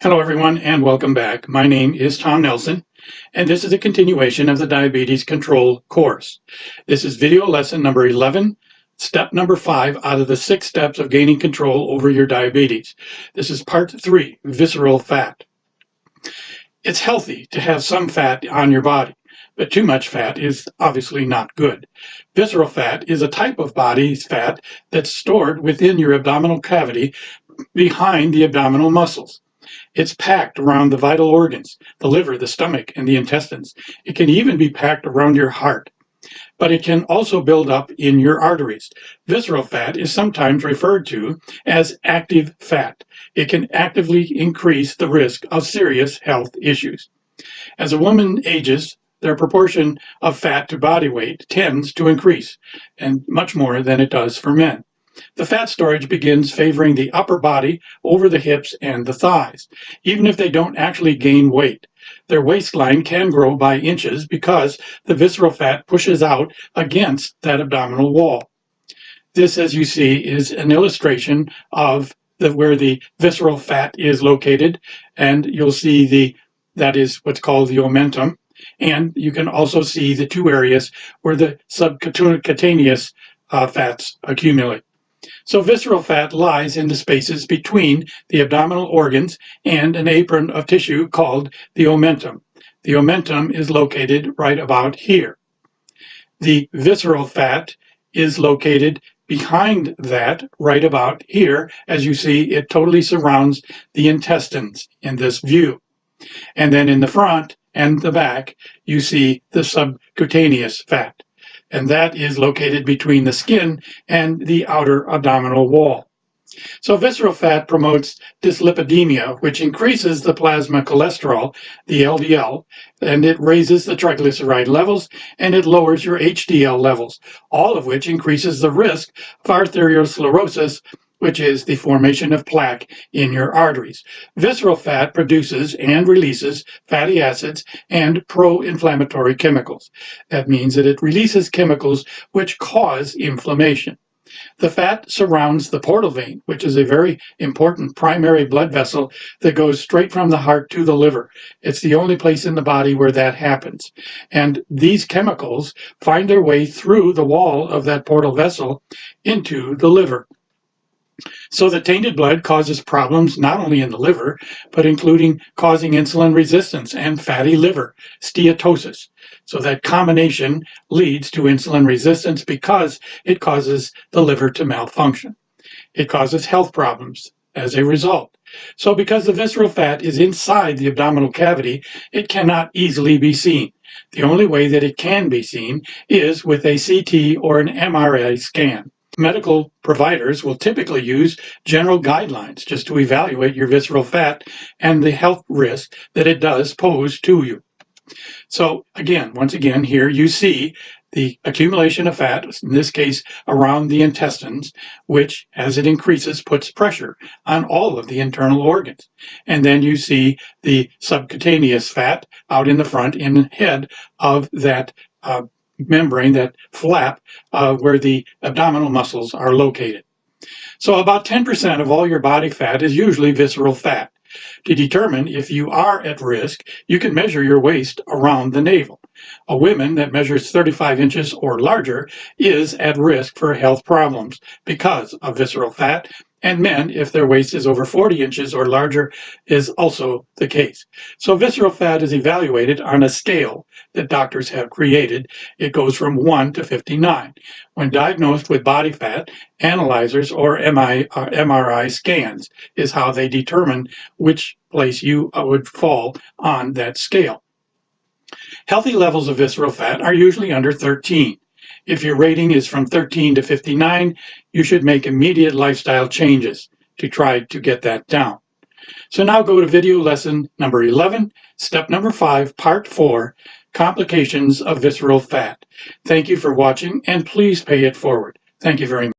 Hello everyone and welcome back. My name is Tom Nelson and this is a continuation of the diabetes control course. This is video lesson number 11, step number 5 out of the 6 steps of gaining control over your diabetes. This is part 3, visceral fat. It's healthy to have some fat on your body, but too much fat is obviously not good. Visceral fat is a type of body fat that's stored within your abdominal cavity behind the abdominal muscles. It's packed around the vital organs, the liver, the stomach, and the intestines. It can even be packed around your heart, but it can also build up in your arteries. Visceral fat is sometimes referred to as active fat. It can actively increase the risk of serious health issues. As a woman ages, their proportion of fat to body weight tends to increase, and much more than it does for men. The fat storage begins favoring the upper body over the hips and the thighs, even if they don't actually gain weight. Their waistline can grow by inches because the visceral fat pushes out against that abdominal wall. This, as you see, is an illustration of where the visceral fat is located, and you'll see that is what's called the omentum. And you can also see the two areas where the subcutaneous fats accumulate. So visceral fat lies in the spaces between the abdominal organs and an apron of tissue called the omentum. The omentum is located right about here. The visceral fat is located behind that right about here. As you see, it totally surrounds the intestines in this view. And then in the front and the back, you see the subcutaneous fat, and that is located between the skin and the outer abdominal wall. So visceral fat promotes dyslipidemia, which increases the plasma cholesterol, the LDL, and it raises the triglyceride levels, and it lowers your HDL levels, all of which increases the risk of arteriosclerosis, which is the formation of plaque in your arteries. Visceral fat produces and releases fatty acids and pro-inflammatory chemicals. That means that it releases chemicals which cause inflammation. The fat surrounds the portal vein, which is a very important primary blood vessel that goes straight from the heart to the liver. It's the only place in the body where that happens. And these chemicals find their way through the wall of that portal vessel into the liver. So the tainted blood causes problems not only in the liver, but including causing insulin resistance and fatty liver, steatosis. So that combination leads to insulin resistance because it causes the liver to malfunction. It causes health problems as a result. So because the visceral fat is inside the abdominal cavity, it cannot easily be seen. The only way that it can be seen is with a CT or an MRI scan. Medical providers will typically use general guidelines just to evaluate your visceral fat and the health risk that it does pose to you. So again, once again, here you see the accumulation of fat, in this case around the intestines, which as it increases puts pressure on all of the internal organs. And then you see the subcutaneous fat out in the front in the head of that membrane, that flap where the abdominal muscles are located. So about 10% of all your body fat is usually visceral fat. To determine if you are at risk, you can measure your waist around the navel. A woman that measures 35 inches or larger is at risk for health problems because of visceral fat, and men, if their waist is over 40 inches or larger, is also the case. So visceral fat is evaluated on a scale that doctors have created. It goes from 1 to 59. When diagnosed with body fat, analyzers or MRI scans is how they determine which place you would fall on that scale. Healthy levels of visceral fat are usually under 13. If your rating is from 13 to 59, you should make immediate lifestyle changes to try to get that down. So now go to video lesson number 11, step number 5, part 4, complications of visceral fat. Thank you for watching, and please pay it forward. Thank you very much.